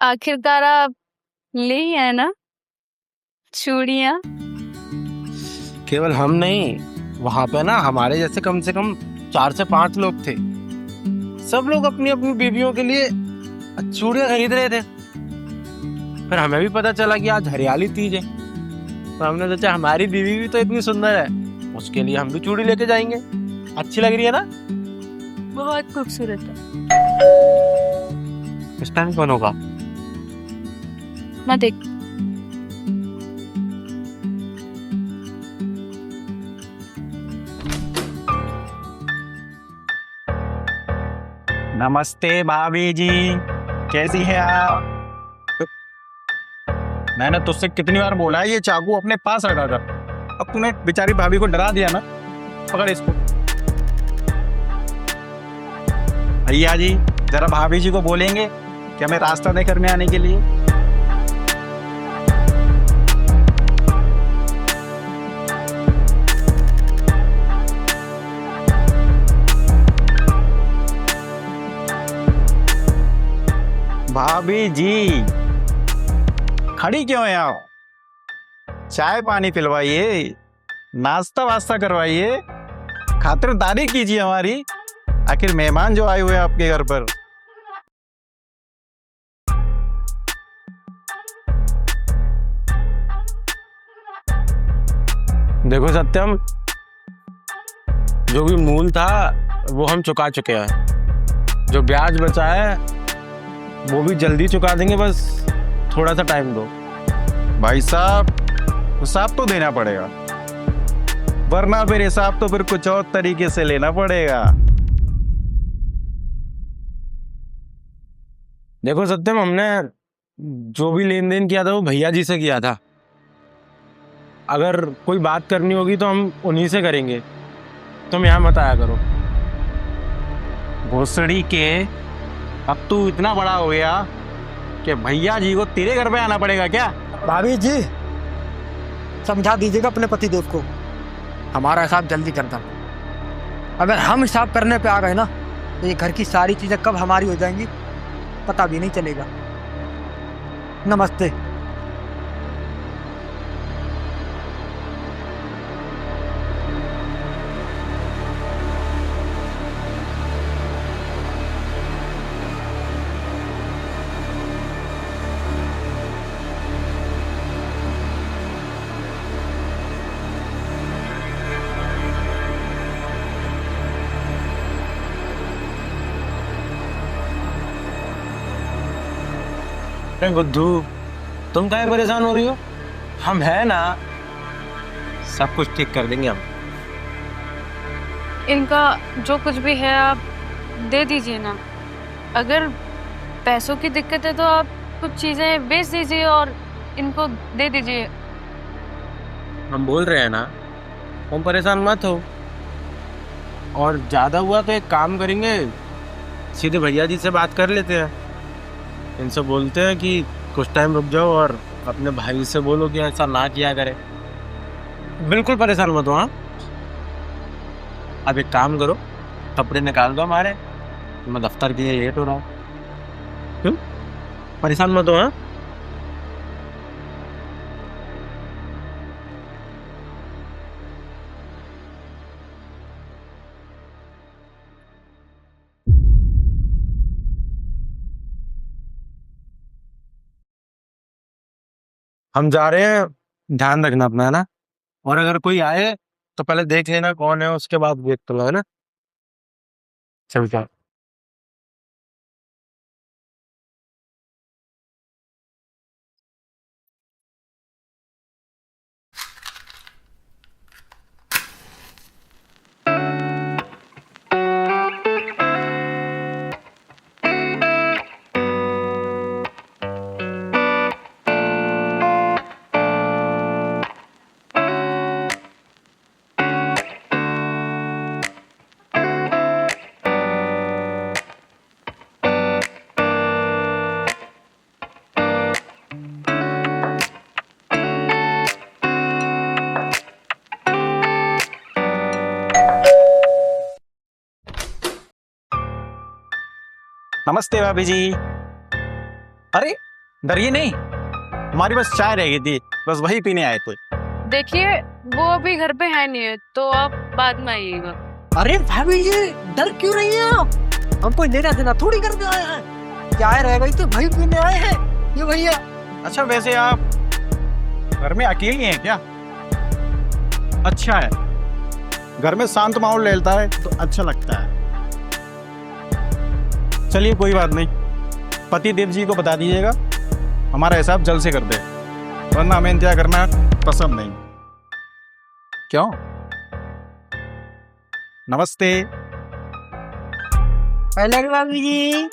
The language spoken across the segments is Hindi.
आखिरकार आप ले ही आए ना चूड़ियां। केवल हम नहीं, वहां पे ना हमारे जैसे कम से कम 4 से 5 लोग थे। सब लोग अपनी अपनी बीवियों के लिए चूड़ियां खरीद रहे थे। फिर हमें भी पता चला कि आज हरियाली तीज है, तो हमने सोचा हमारी बीवी भी तो इतनी सुंदर है, उसके लिए हम भी चूड़ी लेके जाएंगे। अच्छी लग रही है ना? बहुत खूबसूरत है। इस टाइम कौन होगा? मैं देख। नमस्ते भाभी जी, कैसी है आप? मैंने तुझसे कितनी बार बोला है ये चाकू अपने पास रखा कर। अब तूने बेचारी भाभी को डरा दिया ना। पकड़ इसको। भैया जी, जरा भाभी जी को बोलेंगे कि हमें रास्ता देकर में आने के लिए। भाभी जी, खड़ी क्यों है आप? चाय पानी पिलवाइए, नाश्ता वास्ता करवाइए, खातिरदारी कीजिए हमारी। आखिर मेहमान जो आए हुए हैं आपके घर पर। देखो सत्यम, जो भी मूल था वो हम चुका चुके हैं। जो ब्याज बचा है वो भी जल्दी चुका देंगे, बस थोड़ा सा टाइम दो। भाई साहब, हिसाब तो देना पड़ेगा, वरना फिर हिसाब तो फिर कुछ और तरीके से लेना पड़ेगा। देखो सत्यम, हमने जो भी लेन देन किया था वो भैया जी से किया था। अगर कोई बात करनी होगी तो हम उन्हीं से करेंगे, तुम यहाँ मत आया करो। भोसड़ी के, अब तू इतना बड़ा हो गया कि भैया जी को तेरे घर पे आना पड़ेगा क्या? भाभी जी, समझा दीजिएगा अपने पतिदेव को, हमारा हिसाब जल्दी कर दो। अगर हम हिसाब करने पे आ गए ना तो ये घर की सारी चीजें कब हमारी हो जाएंगी पता भी नहीं चलेगा। नमस्ते। अरे गुड्डू, तुम काहे परेशान हो रही हो? हम है ना, सब कुछ ठीक कर देंगे हम। इनका जो कुछ भी है आप दे दीजिए ना। अगर पैसों की दिक्कत है तो आप कुछ चीजें बेच दीजिए और इनको दे दीजिए। हम बोल रहे हैं ना, तुम परेशान मत हो। और ज्यादा हुआ तो एक काम करेंगे, सीधे भैया जी से बात कर लेते हैं। इनसे बोलते हैं कि कुछ टाइम रुक जाओ और अपने भाई से बोलो कि ऐसा ना किया करे। बिल्कुल परेशान मत हो। हाँ, अब एक काम करो, कपड़े निकाल दो हमारे, मैं दफ्तर के लिए लेट हो रहा हूँ। क्यों परेशान मत हो। हाँ, हम जा रहे हैं, ध्यान रखना अपना, है ना? और अगर कोई आए तो पहले देख लेना कौन है, उसके बाद देख तो लो, है ना? चल क्या। नमस्ते भाभी जी। अरे डरिए नहीं, हमारी बस चाय रह गई थी, बस वही पीने आए थे। देखिए वो अभी घर पे है नहीं है, तो आप बाद में आइएगा। अरे भाभी जी, डर क्यों रही हैं आप? हम कोई लेना देना थोड़ी करके आए हैं। चाय रह गई तो भाई पीने आए हैं ये भैया। अच्छा वैसे आप घर में अकेले हैं क्या? अच्छा है, घर में शांत माहौल रहता है तो अच्छा लगता है। चलिए कोई बात नहीं, पति देव जी को बता दीजिएगा, हमारा हिसाब जल्द से कर दे, वरना हमें इंतजार करना पसंद नहीं। क्यों? नमस्ते। पहले भाभी जी।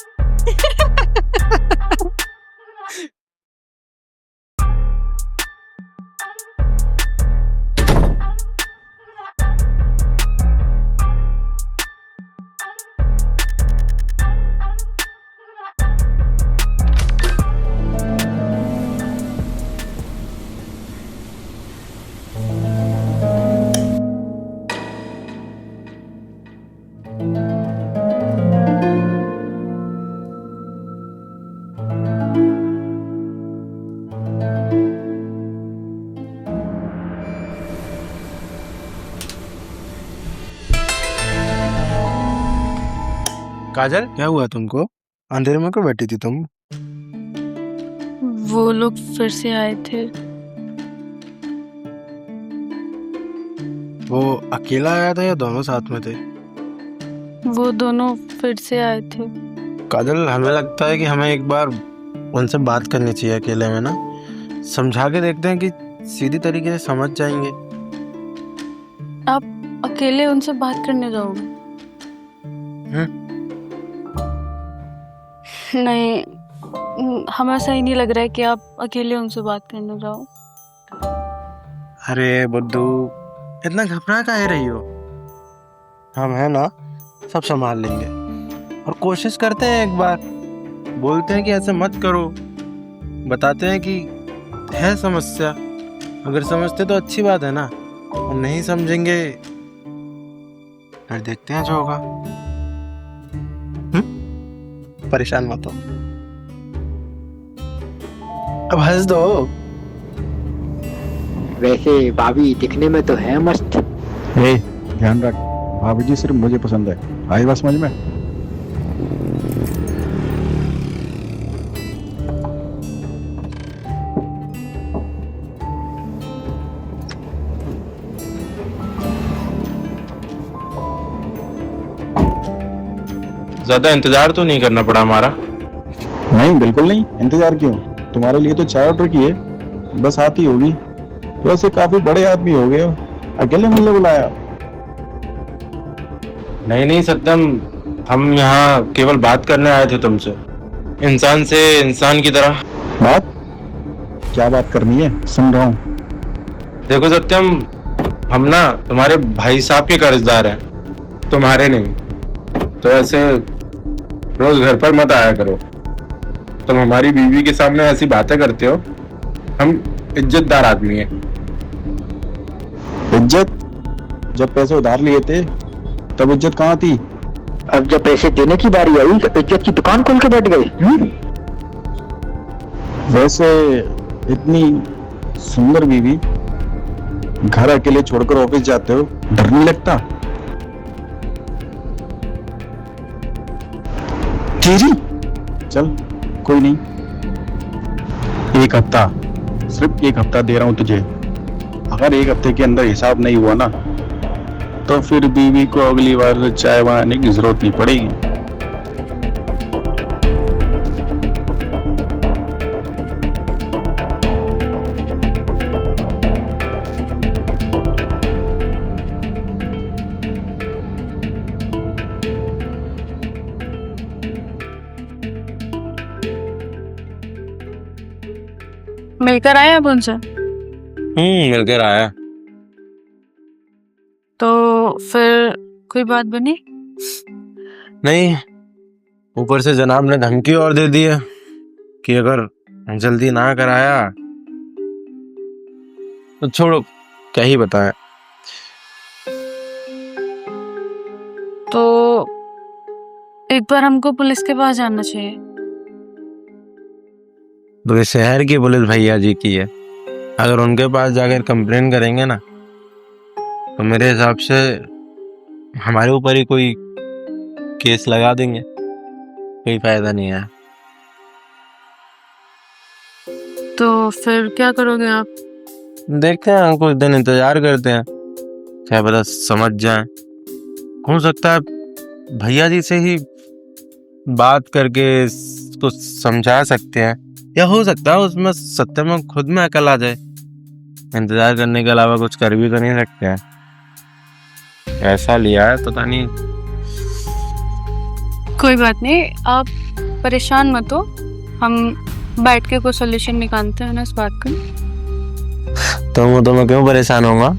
काजल, क्या हुआ तुमको? अंधेरे में क्यों बैठी थी तुम? वो लोग फिर से आए थे। वो अकेला आया था या दोनों साथ में थे? वो दोनों फिर से आए थे। काजल, हमें लगता है कि हमें एक बार उनसे बात करनी चाहिए अकेले में ना, समझा के देखते हैं कि सीधी तरीके से समझ जाएंगे। आप अकेले उनसे बात करने जाओगे? नहीं, हमें सही नहीं लग रहा है कि आप अकेले उनसे बात करने जाओ। अरे बुद्धू, इतना घबरा काहे रही हो? हम है ना, सब संभाल लेंगे। और कोशिश करते हैं, एक बार बोलते हैं कि ऐसे मत करो, बताते हैं कि है समस्या, अगर समझते तो अच्छी बात है ना, और नहीं समझेंगे फिर देखते हैं जो होगा। परेशान मत हो, अब हंस दो। वैसे भाभी दिखने में तो है मस्त। ए, ध्यान रख, भाभी जी सिर्फ मुझे पसंद है, आई बात समझ में? ज्यादा इंतजार तो नहीं करना पड़ा हमारा? नहीं बिल्कुल नहीं, इंतजार क्यों, तुम्हारे लिए तो चाय ऑर्डर की है, बस आती होगी। वैसे काफी बड़े आदमी हो गए हो, अकेले मिलने बुलाया? नहीं नहीं सत्यम, हम यहाँ केवल बात करने आए थे तुमसे, इंसान से इंसान की तरह। बात? क्या बात करनी है, सुन रहा हूँ। देखो सत्यम, हम ना तुम्हारे भाई साहब के कर्जदार हैं, तुम्हारे नहीं। तो ऐसे रोज घर पर मत आया करो, तुम हमारी बीवी के सामने ऐसी बातें करते हो। हम इज्जतदार आदमी हैं। इज्जत? जब पैसे उधार लिए थे तब इज्जत कहाँ थी? अब जब पैसे देने की बारी आई तो इज्जत की दुकान खोल के बैठ गए। वैसे इतनी सुंदर बीवी घर अकेले छोड़कर ऑफिस जाते हो, डर नहीं लगता? तेरी चल कोई नहीं, एक हफ्ता, सिर्फ एक हफ्ता दे रहा हूं तुझे। अगर एक हफ्ते के अंदर हिसाब नहीं हुआ ना, तो फिर बीवी को अगली बार चाय बनाने की जरूरत नहीं पड़ेगी। मिलकर आए आप उनसे? मिलकर आया। तो फिर कोई बात बनी? नहीं, ऊपर से जनाब ने धमकी और दे दी है कि अगर जल्दी ना कराया तो छोड़ो, क्या ही बताएं। तो एक बार हमको पुलिस के पास जाना चाहिए। तो ये शहर की पुलिस भैया जी की है। अगर उनके पास जाकर कंप्लेन करेंगे ना तो मेरे हिसाब से हमारे ऊपर ही कोई केस लगा देंगे, कोई फायदा नहीं है। तो फिर क्या करोगे आप? देखते हैं, कुछ दिन इंतजार करते हैं, क्या पता समझ जाए। हो सकता है भैया जी से ही बात करके इसको समझा सकते हैं, या हो सकता है उसमें सत्यम खुद में अकल आ जाए। इंतजार करने के अलावा कुछ कर भी तो नहीं सकते हैं। ऐसा लिया है पता नहीं। कोई बात नहीं, आप परेशान मत हो, हम बैठ के कोई सोल्यूशन निकालते हैं ना इस बात का। तो मैं क्यों परेशान होऊंगा?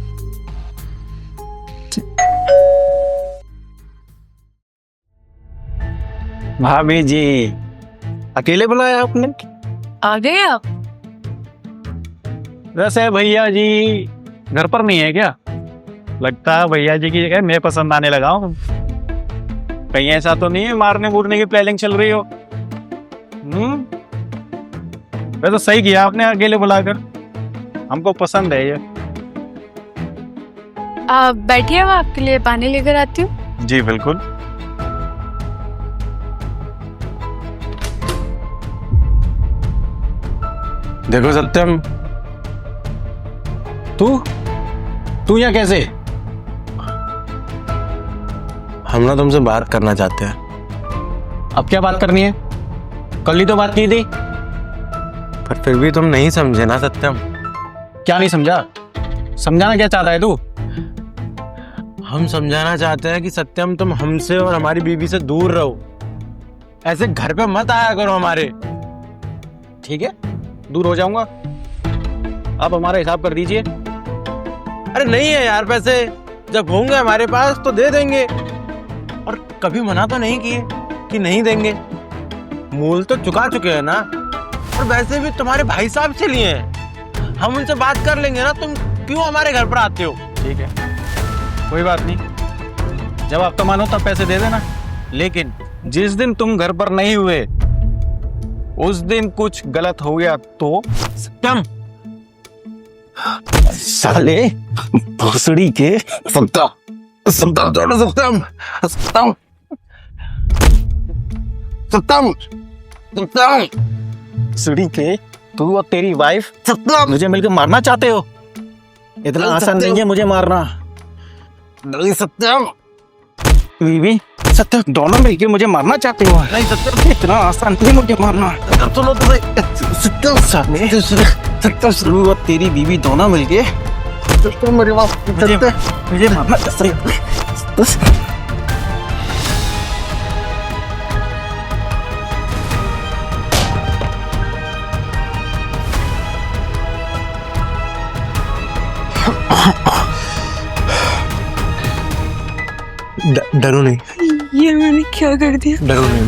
भाभी जी, अकेले बुलाया आपने? आ गए आप? वैसे भैया जी घर पर नहीं है क्या? लगता है भैया जी की जगह मैं पसंद आने लगा हूँ। कहीं ऐसा तो नहीं है मारने मूरने की प्लानिंग चल रही हो? वैसे तो सही किया आपने अकेले बुलाकर, हमको पसंद है ये। आप बैठिए, मैं आपके लिए पानी लेकर आती हूँ। जी बिल्कुल। देखो सत्यम, तू यहाँ कैसे? हम ना तुमसे बात करना चाहते हैं। अब क्या बात करनी है? कल ही तो बात की थी। पर फिर भी तुम नहीं समझे ना सत्यम। क्या नहीं समझा? समझाना क्या चाहता है तू? हम समझाना चाहते हैं कि सत्यम तुम हमसे और हमारी बीवी से दूर रहो, ऐसे घर पे मत आया करो हमारे। ठीक है, दूर हो जाऊंगा। आप हमारा हिसाब कर दीजिए। अरे नहीं है यार पैसे, जब होंगे हमारे पास तो दे देंगे। और कभी मना तो नहीं किए कि नहीं देंगे, मूल तो चुका चुके हैं ना। और वैसे भी तुम्हारे भाई साहब से लिए हैं, हम उनसे बात कर लेंगे ना। तुम क्यों हमारे घर पर आते हो? ठीक है, कोई बात नहीं। जब आप तो मानो तब पैसे दे देना, लेकिन जिस दिन तुम घर पर नहीं हुए उस दिन कुछ गलत हो गया तो? सत्यम, साले भोसड़ी के सत्यम सत्यम सत्यम सत्यम सत्यम सत्यम भोसड़ी के तू और तेरी वाइफ सत्यम मुझे मिलकर मारना चाहते हो? इतना आसान नहीं है मुझे मारना। नहीं सत्यम, बीवी सत्यम दोनों मिलके मुझे मारना चाहते हो? नहीं सत्यम, इतना आसान नहीं मुझे मारना। सुनो सत्यम साले सत्यम तू और तेरी बीवी दोनों मिलके मेरे पास मुझे मारना चाहते हो। डरो नहीं, ये मैंने क्या कर दिया?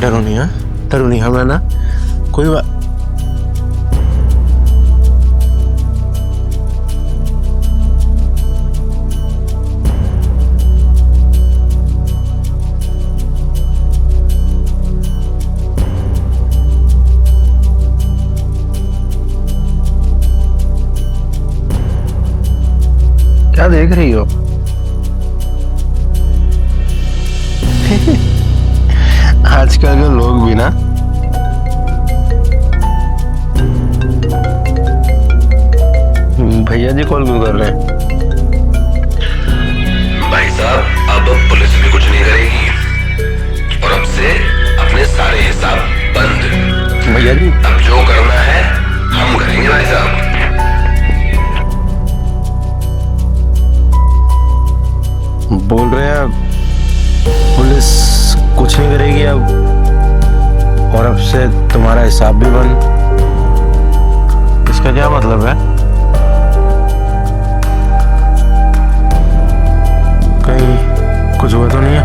डरो नहीं, हाँ डरो नहीं। हमें ना कोई बात। क्या देख रही हो? आजकल के लोग भी ना भैया जी कॉल क्यों कर रहे हैं? भाई साहब अब पुलिस भी कुछ नहीं करेगी और अब से अपने सारे हिसाब बंद। भैया जी अब जो करना है हम करेंगे भाई साहब। बोल रहे हैं पुलिस कुछ नहीं करेगी अब, और अब से तुम्हारा हिसाब भी बंद। इसका क्या मतलब है? कहीं कुछ हुआ तो नहीं है?